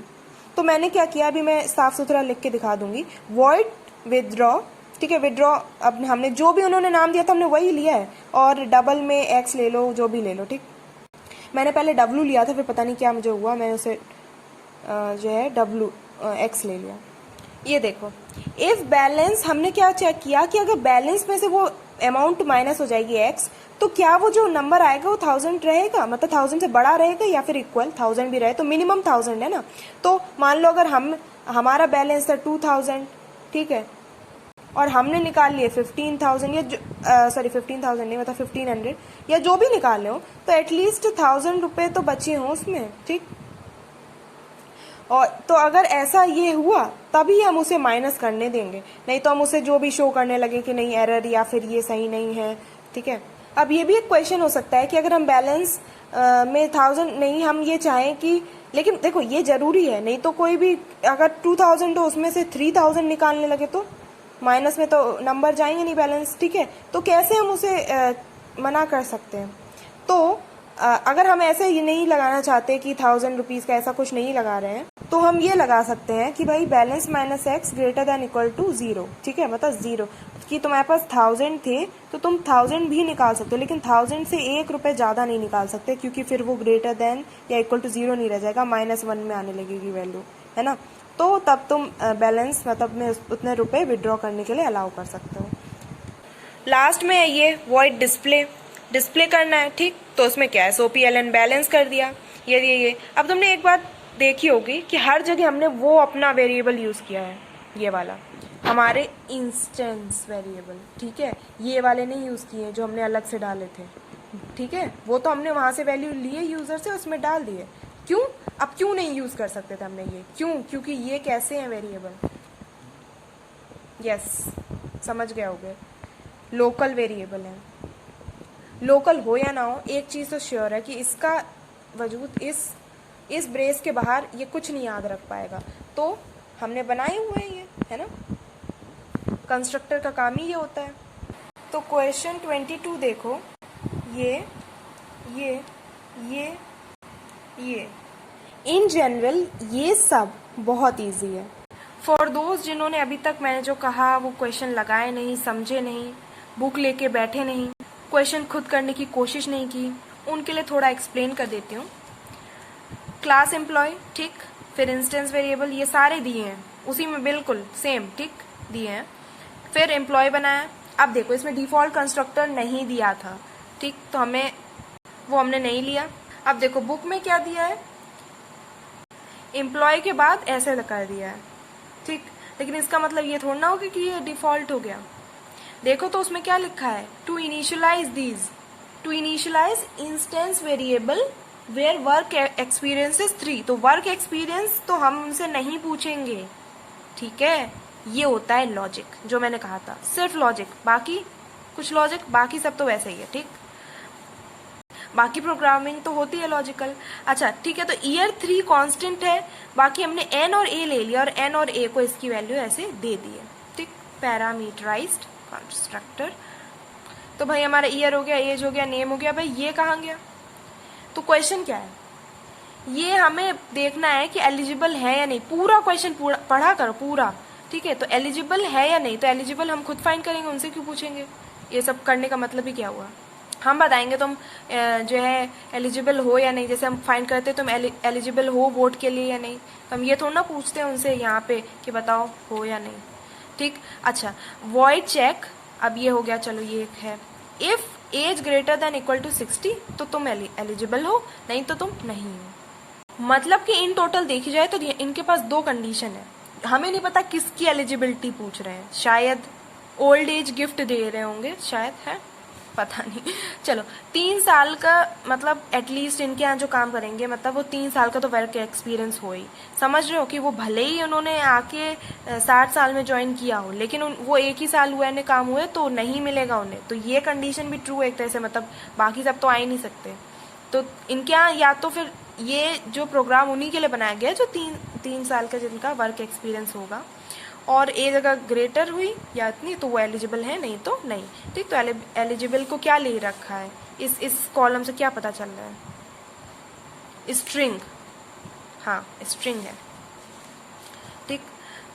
तो मैंने क्या किया, अभी मैं साफ सुथरा लिख के दिखा दूंगी, वॉइड विदड्रॉ, ठीक है। विदड्रॉ अब हमने जो भी उन्होंने नाम दिया था हमने वही लिया है, और डबल में एक्स ले लो, जो भी ले लो, ठीक। मैंने पहले डब्लू लिया था, फिर पता नहीं क्या मुझे हुआ, मैंने उसे जो है डब्लू एक्स ले लिया। ये देखो, इफ बैलेंस, हमने क्या चेक किया कि अगर बैलेंस में से वो अमाउंट माइनस हो जाएगी एक्स, तो क्या वो जो नंबर आएगा वो 1000 रहेगा, मतलब 1000 से बड़ा रहेगा या फिर इक्वल 1000 भी रहे, तो मिनिमम 1000 है ना। तो मान लो अगर हमारा बैलेंस था 2000, ठीक है, और हमने निकाल लिए 15,000 या सॉरी 15,000 नहीं, मतलब 1500 या जो भी निकाले हो, तो एटलीस्ट 1000 रुपए तो बचे हों उसमें, ठीक। और तो अगर ऐसा ये हुआ तभी हम उसे माइनस करने देंगे, नहीं तो हम उसे जो भी शो करने लगे कि नहीं एरर या फिर ये सही नहीं है, ठीक है। अब ये भी एक क्वेश्चन हो सकता है कि अगर हम बैलेंस में 1000 नहीं, हम ये चाहें कि, लेकिन देखो ये जरूरी है, नहीं तो कोई भी अगर 2000 तो उसमें से 3000 निकालने लगे तो माइनस में तो नंबर जाएंगे नहीं बैलेंस, ठीक है। तो कैसे हम उसे मना कर सकते हैं, तो अगर हम ऐसे ही नहीं लगाना चाहते कि 1000 रुपीज का ऐसा कुछ नहीं लगा रहे हैं, तो हम ये लगा सकते हैं कि भाई balance minus X greater than equal to 0, ठीक है, मतलब 0, कि तुम्हारे पास 1000 थे तो तुम 1000 भी निकाल सकते हो, लेकिन 1000 से 1 रुपए ज्यादा नहीं निकाल सकते, क्योंकि फिर वो ग्रेटर देन या इक्वल टू 0 नहीं रह जाएगा, -1 में आने लगेगी वैल्यू, है ना। तो तब तुम बैलेंस मतलब में उतने रुपए विड्रॉ करने के लिए अलाउ कर सकते हो। लास्ट में है ये वॉइड डिस्प्ले करना है, ठीक। तो उसमें क्या है, SOPLN बैलेंस कर दिया, ये अब तुमने एक बात देखी होगी कि हर जगह हमने वो अपना वेरिएबल यूज किया है, ये वाला हमारे इंस्टेंस वेरिएबल, ठीक है, ये वाले नहीं यूज किए जो हमने अलग से डाले थे, ठीक है। वो तो हमने वहां से वैल्यू लिए यूजर से, उसमें डाल दिए। क्यों, अब क्यों नहीं यूज कर सकते थे हमने ये, क्यों, क्योंकि ये कैसे हैं वेरिएबल, यस समझ गए होगे, लोकल वेरिएबल है। लोकल हो या ना हो, एक चीज तो श्योर है कि इसका वजूद इस ब्रेस के बाहर ये कुछ नहीं याद रख पाएगा, तो हमने बनाए हुए हैं ये, है ना। कंस्ट्रक्टर का काम ही ये होता है। तो क्वेश्चन 22 देखो, ये इन जनरल ये सब बहुत इजी है फॉर दोज जिन्होंने अभी तक मैंने जो कहा वो क्वेश्चन लगाए नहीं, समझे नहीं, बुक लेके बैठे नहीं, क्वेश्चन खुद करने की कोशिश नहीं की, उनके लिए थोड़ा एक्सप्लेन कर देती हूँ। क्लास एम्प्लॉय, ठीक, फिर इंस्टेंस वेरिएबल, ये सारे दिए हैं उसी में बिल्कुल सेम, ठीक, दिए हैं। फिर एम्प्लॉय बनाया, अब देखो इसमें डिफॉल्ट कंस्ट्रक्टर नहीं दिया था, ठीक, तो हमने नहीं लिया। अब देखो बुक में क्या दिया है, एम्प्लॉय के बाद ऐसे कर दिया है, ठीक, लेकिन इसका मतलब ये थोड़ा ना होगा कि ये डिफॉल्ट हो गया। देखो तो उसमें क्या लिखा है, to initialize instance variable where work experience is 3, तो वर्क एक्सपीरियंस तो हम उनसे नहीं पूछेंगे, ठीक है। ये होता है लॉजिक, जो मैंने कहा था, सिर्फ लॉजिक, बाकी कुछ लॉजिक, बाकी सब तो वैसे ही है, ठीक। बाकी प्रोग्रामिंग तो होती है लॉजिकल। अच्छा ठीक है, तो ईयर 3 कांस्टेंट है, बाकी हमने एन और ए ले लिया और एन और ए को इसकी वैल्यू ऐसे दे दी है, ठीक। पैरामीटराइज्ड कंस्ट्रक्टर, तो भाई हमारा ईयर हो गया, एज हो गया, नेम हो गया, भाई ये कहाँ गया। तो क्वेश्चन क्या है, ये हमें देखना है कि एलिजिबल है या नहीं, पूरा क्वेश्चन पढ़ा करो पूरा, ठीक है। तो एलिजिबल है या नहीं, तो एलिजिबल हम खुद फाइंड करेंगे, उनसे क्यों पूछेंगे, ये सब करने का मतलब ही क्या हुआ। हम बताएंगे तुम जो है एलिजिबल हो या नहीं, जैसे हम फाइंड करते तुम एलिजिबल हो वोट के लिए या नहीं, तो हम ये थोड़ा ना पूछते हैं उनसे यहाँ पे कि बताओ हो या नहीं, ठीक। अच्छा वॉइड चेक, अब ये हो गया, चलो ये एक है, if age greater than equal to 60 तो तुम एलिजिबल हो, नहीं तो तुम नहीं हो, मतलब कि इन टोटल देखी जाए तो इनके पास 2 कंडीशन है। हमें नहीं पता किसकी एलिजिबिलिटी पूछ रहे हैं, शायद ओल्ड एज गिफ्ट दे रहे होंगे, शायद है, पता नहीं। चलो 3 साल का मतलब एटलीस्ट इनके यहाँ जो काम करेंगे मतलब वो 3 साल का तो वर्क एक्सपीरियंस हो ही। समझ रहे हो कि वो भले ही उन्होंने आके 60 साल में ज्वाइन किया हो, लेकिन वो 1 ही साल हुआ है काम हुए तो नहीं मिलेगा उन्हें। तो ये कंडीशन भी ट्रू एक तरह से, मतलब बाकी सब तो आ ही नहीं सकते। तो इनके यहाँ या तो फिर ये जो प्रोग्राम उन्हीं के लिए बनाया गया है जो 3 साल का जिनका वर्क एक्सपीरियंस होगा, और एज अगर ग्रेटर हुई या इतनी तो वो एलिजिबल है, नहीं तो नहीं। ठीक, तो एलिजिबल को क्या ले रखा है, इस कॉलम से क्या पता चल रहा है? स्ट्रिंग, हाँ स्ट्रिंग है। ठीक,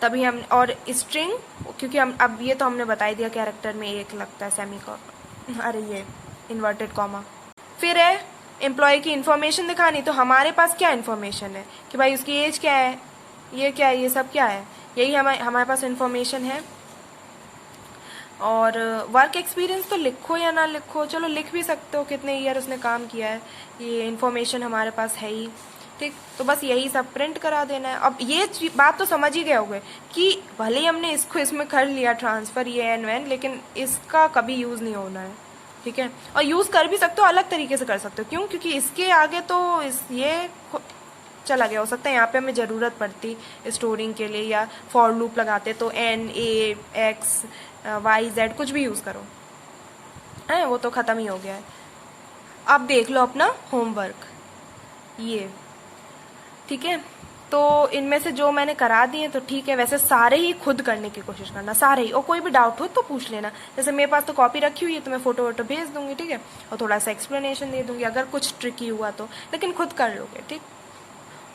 तभी हम, और स्ट्रिंग क्योंकि हम अब ये तो हमने बता ही दिया कैरेक्टर में एक लगता है सेमी अरे ये इन्वर्टेड कॉमा। फिर है एम्प्लॉय की इन्फॉर्मेशन दिखानी। तो हमारे पास क्या इन्फॉर्मेशन है कि भाई उसकी एज क्या है, ये क्या है, ये सब क्या है, यही हमारे पास इन्फॉर्मेशन है। और वर्क एक्सपीरियंस तो लिखो या ना लिखो, चलो लिख भी सकते हो कितने ईयर उसने काम किया है, ये इन्फॉर्मेशन हमारे पास है ही। ठीक, तो बस यही सब प्रिंट करा देना है। अब ये बात तो समझ ही गए होंगे कि भले ही हमने इसको इसमें कर लिया ट्रांसफ़र ये एन वैन, लेकिन इसका कभी यूज़ नहीं होना है। ठीक है, और यूज़ कर भी सकते हो, अलग तरीके से कर सकते हो। क्यों? क्योंकि इसके आगे तो ये चला गया, हो सकता है यहाँ पे हमें ज़रूरत पड़ती स्टोरिंग के लिए, या फॉर लूप लगाते तो N A X Y Z कुछ भी यूज़ करो है, वो तो ख़त्म ही हो गया है। अब देख लो अपना होमवर्क ये। ठीक है, तो इनमें से जो मैंने करा दिए तो ठीक है, वैसे सारे ही खुद करने की कोशिश करना, सारे ही, और कोई भी डाउट हो तो पूछ लेना। जैसे मेरे पास तो कॉपी रखी हुई है तो मैं फोटो वोटो भेज दूंगी, ठीक है, और थोड़ा सा एक्सप्लेनेशन दे दूंगी अगर कुछ ट्रिकी हुआ तो, लेकिन खुद कर लोगे। ठीक,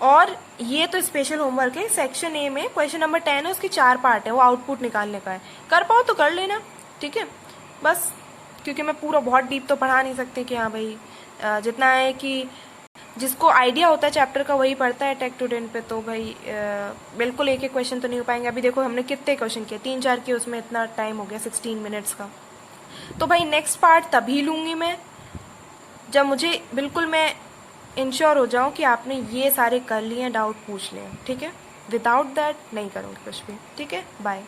और ये तो स्पेशल होमवर्क है। सेक्शन ए में क्वेश्चन नंबर 10 है, उसकी 4 पार्ट है, वो आउटपुट निकालने का है। कर पाओ तो कर लेना, ठीक है। बस क्योंकि मैं पूरा बहुत डीप तो पढ़ा नहीं सकती कि हाँ भाई जितना है कि जिसको आइडिया होता है चैप्टर का वही पढ़ता है टेक स्टूडेंट पे, तो भाई बिल्कुल एक एक क्वेश्चन तो नहीं हो पाएंगे। अभी देखो हमने कितने क्वेश्चन किए, 3-4 किए, उसमें इतना टाइम हो गया 16 मिनट्स का। तो भाई नेक्स्ट पार्ट तभी लूँगी मैं जब मुझे बिल्कुल मैं इंश्योर हो जाऊँ कि आपने ये सारे कर लिए, डाउट पूछ लें, ठीक है। विदाउट दैट नहीं करूँगी कुछ भी, ठीक है। बाय।